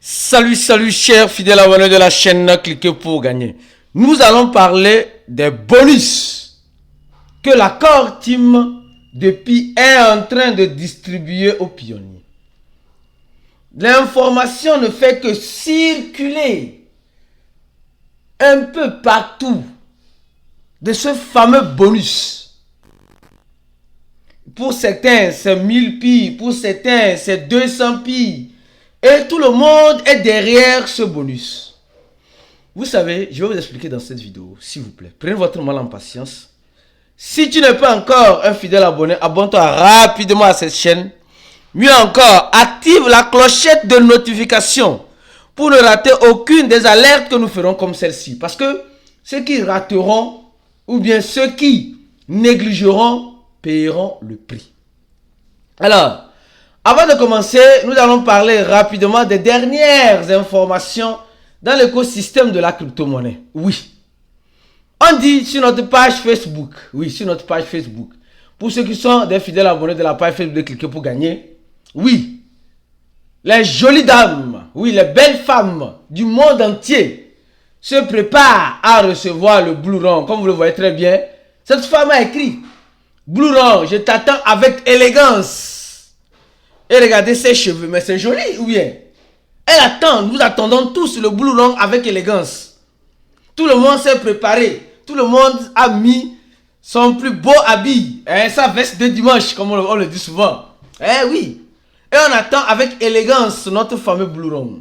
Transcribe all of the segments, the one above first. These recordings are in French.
Salut, salut, chers fidèles abonnés de la chaîne Cliquez pour gagner. Nous allons parler des bonus que la Core Team depuis est en train de distribuer aux pionniers. L'information ne fait que circuler un peu partout de ce fameux bonus. Pour certains, c'est 1000 pi, pour certains, c'est 200 pi. Et tout le monde est derrière ce bonus. Vous savez, je vais vous expliquer dans cette vidéo, s'il vous plaît. Prenez votre mal en patience. Si tu n'es pas encore un fidèle abonné, abonne-toi rapidement à cette chaîne. Mieux encore, active la clochette de notification pour ne rater aucune des alertes que nous ferons comme celle-ci. Parce que ceux qui rateront, ou bien ceux qui négligeront, paieront le prix. Alors, avant de commencer, nous allons parler rapidement des dernières informations dans l'écosystème de la crypto-monnaie. Oui. On dit sur notre page Facebook. Oui, sur notre page Facebook. Pour ceux qui sont des fidèles abonnés de la page Facebook de Cliquez pour gagner. Oui. Les jolies dames, oui, les belles femmes du monde entier se préparent à recevoir le Blue Run. Comme vous le voyez très bien, cette femme a écrit Blue Run, je t'attends avec élégance. Et regardez ses cheveux, mais c'est joli, ou bien? Elle attend, nous attendons tous le Blue Run avec élégance. Tout le monde s'est préparé. Tout le monde a mis son plus beau habit. Sa veste de dimanche, comme on le dit souvent. Oui. Et on attend avec élégance notre fameux Blue Run.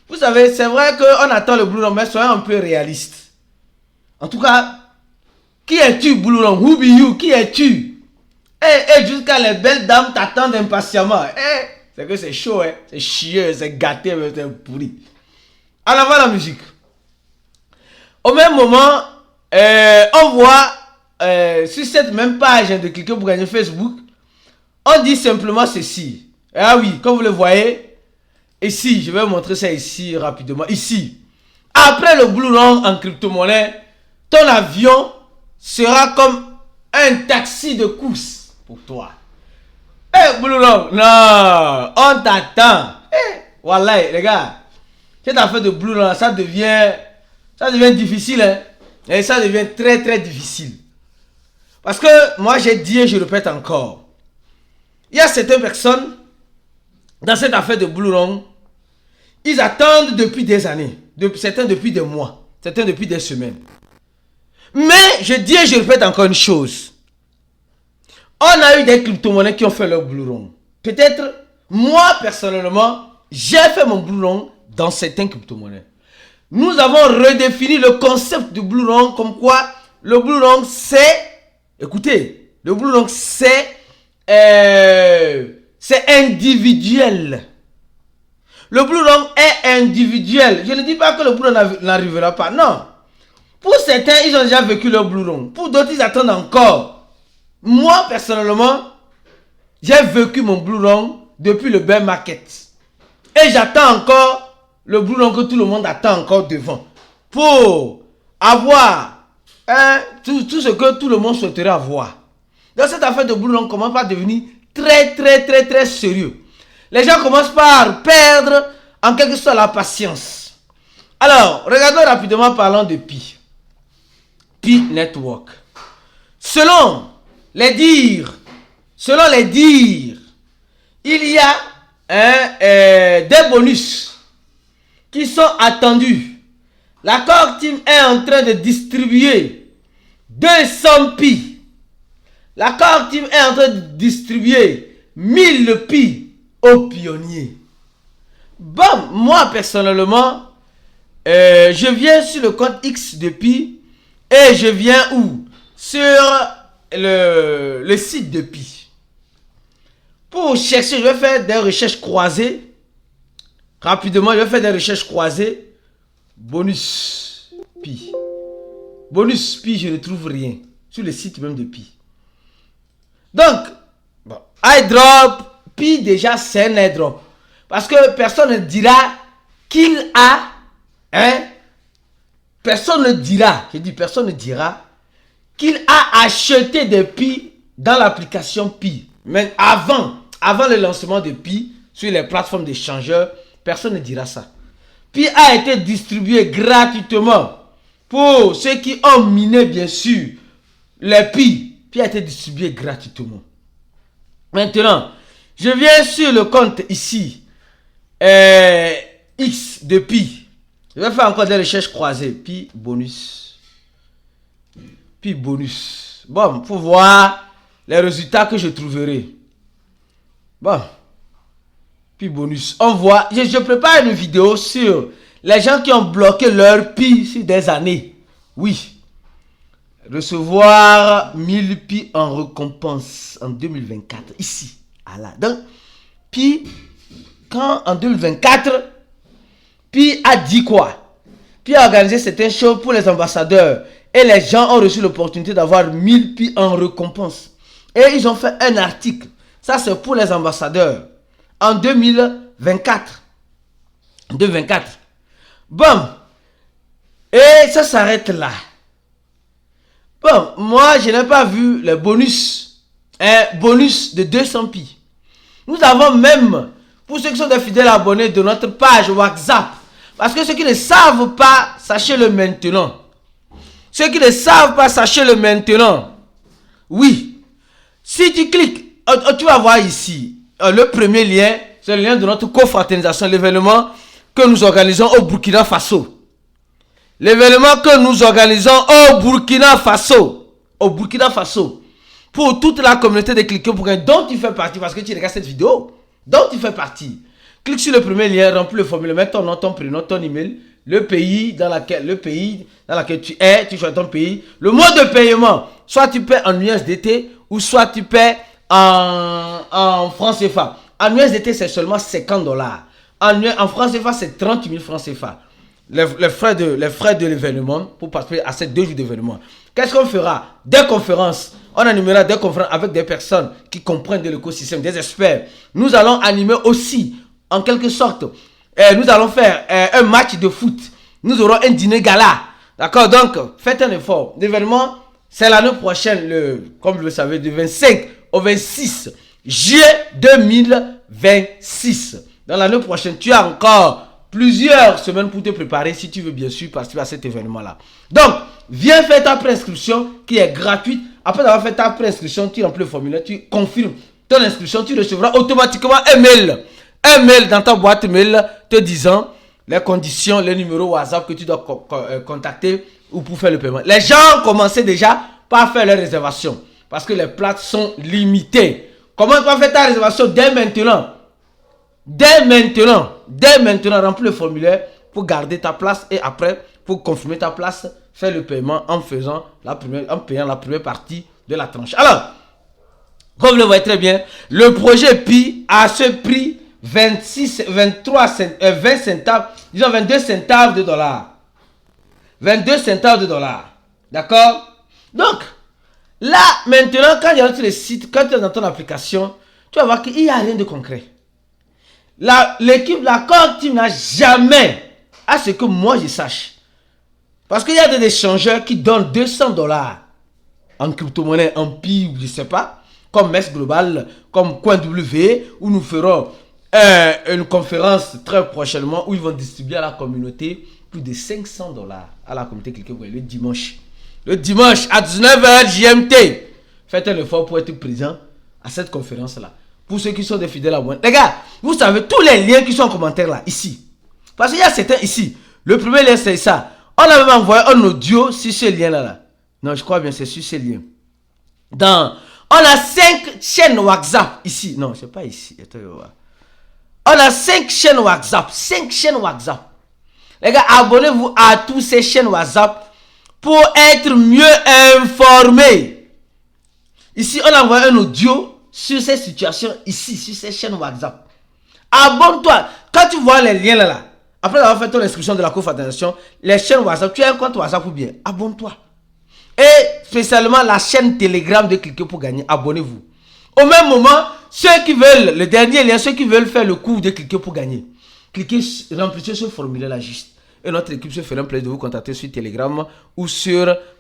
Vous savez, c'est vrai qu'on attend le Blue Run, mais soyons un peu réalistes. En tout cas, qui es-tu, Blue Run? Who be you? Qui es-tu? Et jusqu'à les belles dames t'attendent impatiemment. C'est que c'est chaud, c'est chieux, c'est gâté, c'est pourri. En avant la musique. Au même moment, on voit sur cette même page de Cliquez pour gagner Facebook, on dit simplement ceci. Ah oui, comme vous le voyez, ici, je vais vous montrer ça ici rapidement. Ici, après le Blue Run en crypto-monnaie, ton avion sera comme un taxi de course pour toi. Blue Run, non, on t'attend. Voilà, les gars, cette affaire de Blue Run, ça devient difficile. Et ça devient très très difficile. Parce que moi j'ai dit et je répète encore. Il y a certaines personnes dans cette affaire de Blue Run, ils attendent depuis des années. Certains depuis des mois. Certains depuis des semaines. Mais je dis et je répète encore une chose. On a eu des crypto-monnaies qui ont fait leur Blue Run. Peut-être, moi personnellement, j'ai fait mon Blue Run dans certains crypto-monnaies. Nous avons redéfini le concept du Blue Run comme quoi le Blue Run c'est, écoutez, le Blue Run c'est individuel. Le Blue Run est individuel. Je ne dis pas que le Blue Run n'arrivera pas, non. Pour certains, ils ont déjà vécu leur Blue Run. Pour d'autres, ils attendent encore. Moi, personnellement, j'ai vécu mon Blue Run depuis le bear market. Et j'attends encore le Blue Run que tout le monde attend encore devant. Pour avoir tout ce que tout le monde souhaiterait avoir. Donc cette affaire de Blue Run commence par devenir très très très très sérieux. Les gens commencent par perdre en quelque sorte la patience. Alors, regardons rapidement parlant de Pi. Pi Network. Selon les dires, il y a des bonus qui sont attendus. La Core Team est en train de distribuer 200 pi. La Core Team est en train de distribuer 1000 pi aux pionniers. Bon, moi personnellement, je viens sur le compte X de Pi et je viens où? Sur le site de Pi. Pour chercher, je vais faire des recherches croisées. Rapidement, je vais faire des recherches croisées. Bonus Pi. Bonus Pi, je ne trouve rien. Sur le site même de Pi. Donc, bon, airdrop, Pi déjà c'est un airdrop. Parce que personne ne dira qu'il a, personne ne dira, je dis personne ne dira qu'il a acheté des Pi dans l'application Pi. Mais avant le lancement de Pi sur les plateformes d'échangeurs, personne ne dira ça. Pi a été distribué gratuitement pour ceux qui ont miné, bien sûr, les Pi. Pi a été distribué gratuitement. Maintenant, je viens sur le compte ici, X de Pi. Je vais faire encore des recherches croisées. Pi bonus. Pi bonus. Bon, pour voir les résultats que je trouverai. Bon. Pi bonus. On voit. Je prépare une vidéo sur les gens qui ont bloqué leur Pi sur des années. Oui. Recevoir 1000 Pi en récompense en 2024. Ici. Voilà. Donc, Pi, quand en 2024, Pi a dit quoi? Pi a organisé certaines choses pour les ambassadeurs. Et les gens ont reçu l'opportunité d'avoir 1000 Pi en récompense. Et ils ont fait un article. Ça, c'est pour les ambassadeurs. En 2024. 2024. Bon. Et ça s'arrête là. Bon, moi, je n'ai pas vu les bonus. Un bonus de 200 Pi. Nous avons même, pour ceux qui sont des fidèles abonnés de notre page WhatsApp, parce que ceux qui ne savent pas, sachez-le maintenant. Ceux qui ne savent pas, sachez-le maintenant. Oui. Si tu cliques, tu vas voir ici, le premier lien, c'est le lien de notre confraternisation, l'événement que nous organisons au Burkina Faso. L'événement que nous organisons au Burkina Faso. Au Burkina Faso. Pour toute la communauté de Cliquez pour Gagner, dont tu fais partie, parce que tu regardes cette vidéo, dont tu fais partie. Clique sur le premier lien, remplis le formulaire, mets ton nom, ton prénom, ton email, le pays dans lequel tu es, tu choisis ton pays, le mode de paiement, soit tu paies en USDT ou soit tu paies en francs CFA. En USDT, c'est seulement 50 $. En francs CFA, c'est 30 000 francs CFA. Les frais de l'événement pour participer à ces 2 jours d'événement. Qu'est-ce qu'on fera? Des conférences. On animera des conférences avec des personnes qui comprennent de l'écosystème, des experts. Nous allons animer aussi, en quelque sorte, nous allons faire un match de foot. Nous aurons un dîner gala. D'accord? Donc, faites un effort. L'événement, c'est l'année prochaine, comme vous le savez, du 25 au 26 juillet 2026. Dans l'année prochaine, tu as encore plusieurs semaines pour te préparer si tu veux bien sûr participer à cet événement-là. Donc, viens faire ta préinscription qui est gratuite. Après avoir fait ta préinscription, tu remplis le formulaire, tu confirmes ton inscription, tu recevras automatiquement un mail. Un mail dans ta boîte mail te disant les conditions, les numéros WhatsApp que tu dois contacter ou pour faire le paiement. Les gens ont commencé déjà par faire leur réservation parce que les places sont limitées. Comment tu vas faire ta réservation dès maintenant? Dès maintenant, remplis le formulaire pour garder ta place et après, pour confirmer ta place, fais le paiement en payant la première partie de la tranche. Alors, comme vous le voyez très bien, le projet Pi a ce prix 20 centaves, disons 22 centaves de dollars. 22 centaves de dollars. D'accord? Donc, là, maintenant, quand tu es sur le site, quand tu es dans ton application, tu vas voir qu'il n'y a rien de concret. L'équipe, la core team n'a jamais, à ce que moi je sache, parce qu'il y a des échangeurs qui donnent 200 $ en crypto-monnaie, en Pi, je ne sais pas, comme MES Global, comme CoinW, où nous ferons une conférence très prochainement où ils vont distribuer à la communauté plus de 500 $ à la communauté Cliquez pour Gagner le dimanche. Le dimanche à 19 h GMT. Faites un effort pour être présent à cette conférence-là. Pour ceux qui sont des fidèles abonnés. Les gars, vous savez tous les liens qui sont en commentaire là, ici. Parce qu'il y a certains ici. Le premier lien, c'est ça. On a même envoyé un audio sur ce lien-là. Non, je crois bien, c'est sur ce lien. On a 5 chaînes WhatsApp ici. Non, c'est pas ici. On a 5 chaînes WhatsApp. 5 chaînes WhatsApp. Les gars, abonnez-vous à toutes ces chaînes WhatsApp pour être mieux informés. Ici, on a envoyé un audio sur ces situations ici, sur ces chaînes WhatsApp. Abonne-toi. Quand tu vois les liens là, après avoir fait ton inscription de la confédération, les chaînes WhatsApp, tu as un compte WhatsApp ou bien, abonne-toi. Et spécialement la chaîne Telegram de Cliquez pour Gagner, abonnez-vous. Au même moment, ceux qui veulent, le dernier lien, ceux qui veulent faire le cours de Cliquez pour Gagner, cliquez, remplissez ce formulaire là juste. Et notre équipe se fera un plaisir de vous contacter sur Telegram ou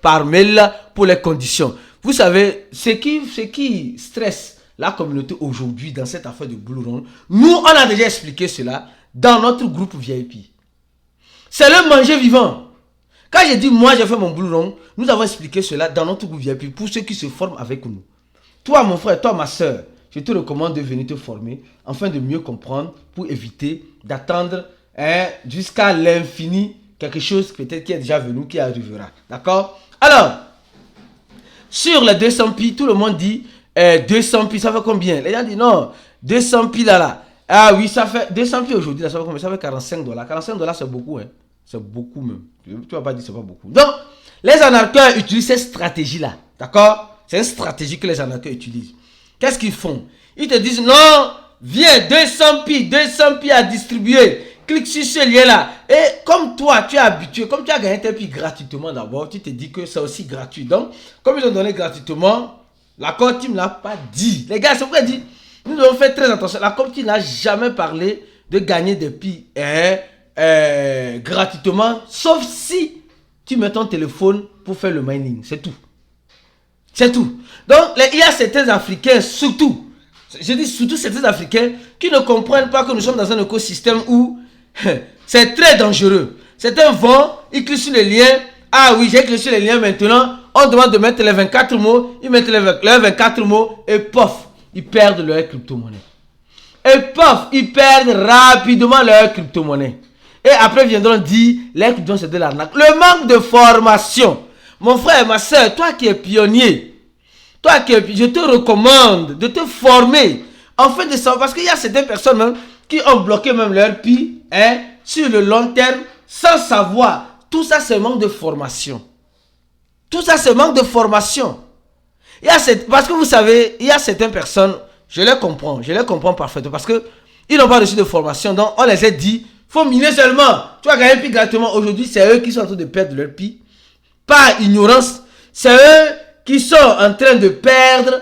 par mail pour les conditions. Vous savez, ce qui stresse la communauté aujourd'hui dans cette affaire de Blue Run, nous on a déjà expliqué cela dans notre groupe VIP. C'est le manger vivant. Quand j'ai dit moi j'ai fait mon boulot, nous avons expliqué cela dans notre groupe VIP pour ceux qui se forment avec nous. Toi mon frère, toi ma soeur, je te recommande de venir te former afin de mieux comprendre pour éviter d'attendre jusqu'à l'infini quelque chose peut-être qui est déjà venu, qui arrivera. D'accord? Alors, sur les 200 pi, tout le monde dit 200 pi, ça fait combien? Les gens disent non, 200 pi là. Ah oui, ça fait 200 pi aujourd'hui, ça fait combien? Ça fait $45. $45 c'est beaucoup, hein. C'est beaucoup même. Tu ne vas pas dire que c'est pas beaucoup. Donc, les arnaqueurs utilisent cette stratégie-là. D'accord? C'est une stratégie que les arnaqueurs utilisent. Qu'est-ce qu'ils font? Ils te disent non, viens, 200 pi à distribuer. Clique sur ce lien-là. Et comme toi, tu es habitué, comme tu as gagné tes pi gratuitement d'abord, tu te dis que c'est aussi gratuit. Donc, comme ils ont donné gratuitement, la Core Team ne l'a pas dit. Les gars, c'est pourquoi dit, nous devons faire très attention. La Core Team n'a jamais parlé de gagner des pi gratuitement, sauf si tu mets ton téléphone pour faire le mining. C'est tout. C'est tout. Donc, il y a certains Africains, surtout, je dis surtout certains Africains, qui ne comprennent pas que nous sommes dans un écosystème où c'est très dangereux. Certains vont, ils cliquent sur les liens. Ah oui, j'ai cliqué sur les liens maintenant. On demande de mettre les 24 mots. Ils mettent les 24 mots et pof, ils perdent leur crypto-monnaie. Et pof, ils perdent rapidement leur crypto-monnaie. Et après viendront dire, les crypto c'est de l'arnaque. Le manque de formation. Mon frère, ma soeur, toi qui es pionnier, toi qui es, je te recommande de te former. Afin de savoir, parce qu'il y a certaines personnes même qui ont bloqué même leur pi sur le long terme sans savoir. Tout ça c'est manque de formation. Tout ça c'est manque de formation. Parce que vous savez, il y a certaines personnes, je les comprends parfaitement parce que ils n'ont pas reçu de formation. Donc on les a dit, faut miner seulement. Tu vas gagner pi gratuitement. Aujourd'hui, c'est eux qui sont en train de perdre leur pi. Par ignorance, c'est eux qui sont en train de perdre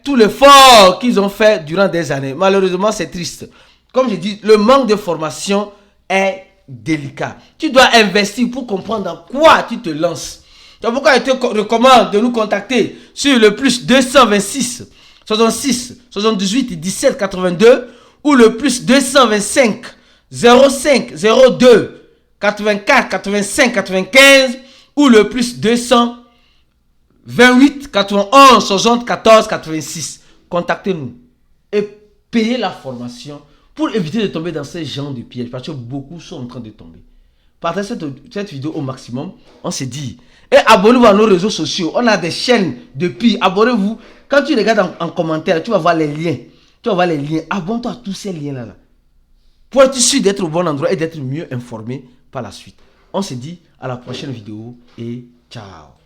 tout l'effort qu'ils ont fait durant des années. Malheureusement, c'est triste. Comme je dis, le manque de formation est délicat. Tu dois investir pour comprendre dans quoi tu te lances. C'est pourquoi je te recommande de nous contacter sur le plus 226 66 78 17 82 ou le plus 225 05 02 84 85 95 ou le plus 228 91 74 86. Contactez-nous et payez la formation pour éviter de tomber dans ce genre de pièges parce que beaucoup sont en train de tomber. Partagez cette vidéo au maximum, on s'est dit. Et abonnez-vous à nos réseaux sociaux. On a des chaînes de pi. Abonnez-vous. Quand tu regardes en commentaire, tu vas voir les liens. Tu vas voir les liens. Abonne-toi à tous ces liens-là. Pour être sûr d'être au bon endroit et d'être mieux informé par la suite. On se dit à la prochaine vidéo et ciao.